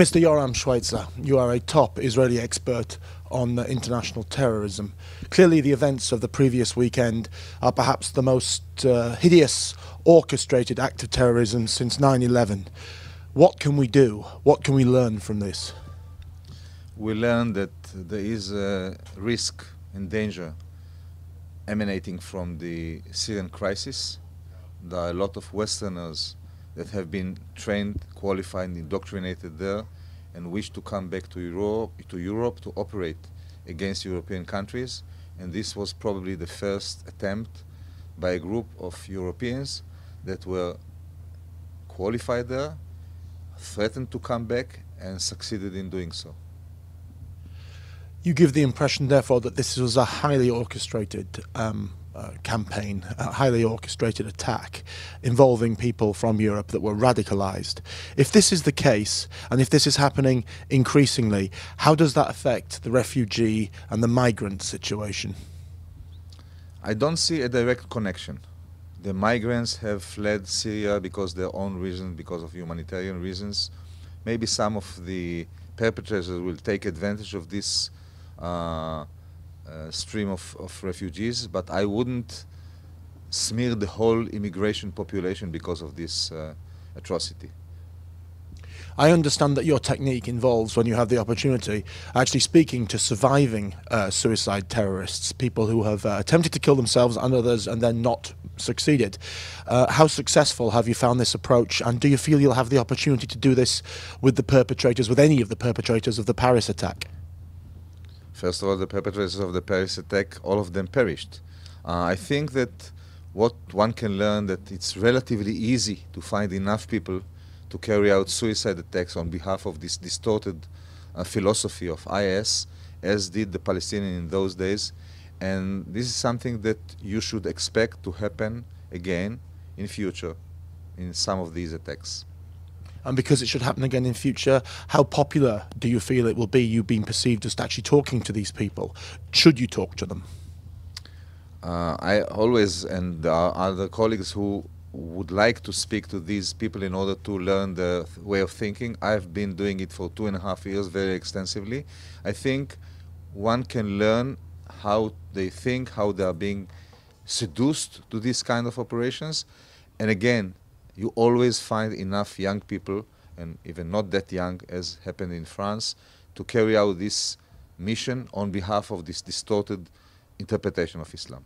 Mr. Yoram Schweitzer, you are a top Israeli expert on international terrorism. Clearly the events of the previous weekend are perhaps the most hideous orchestrated act of terrorism since 9/11. What can we do? What can we learn from this? We learned that there is a risk and danger emanating from the Syrian crisis. There are a lot of Westerners that have been trained, qualified, and indoctrinated there and wish to come back to Europe to operate against European countries. And this was probably the first attempt by a group of Europeans that were qualified there, threatened to come back, and succeeded in doing so. You give the impression, therefore, that this was a highly orchestrated campaign, a highly orchestrated attack involving people from Europe that were radicalized. If this is the case, and if this is happening increasingly, how does that affect the refugee and the migrant situation? I don't see a direct connection. The migrants have fled Syria because of their own reasons, because of humanitarian reasons. Maybe some of the perpetrators will take advantage of this stream of refugees, but I wouldn't smear the whole immigration population because of this atrocity. I understand that your technique involves, when you have the opportunity, actually speaking to surviving suicide terrorists, people who have attempted to kill themselves and others and then not succeeded. How successful have you found this approach, and do you feel you'll have the opportunity to do this with the perpetrators, with any of the perpetrators of the Paris attack? First of all, the perpetrators of the Paris attack, all of them perished. I think that what one can learn, that it's relatively easy to find enough people to carry out suicide attacks on behalf of this distorted philosophy of IS, as did the Palestinians in those days. And this is something that you should expect to happen again in future in some of these attacks. And because it should happen again in future, how popular do you feel it will be, you being perceived as actually talking to these people? Should you talk to them? I always, and there are other colleagues who would like to speak to these people in order to learn the way of thinking. I've been doing it for 2.5 years very extensively. I think one can learn how they think, how they are being seduced to these kind of operations. And again, you always find enough young people, and even not that young, as happened in France, to carry out this mission on behalf of this distorted interpretation of Islam.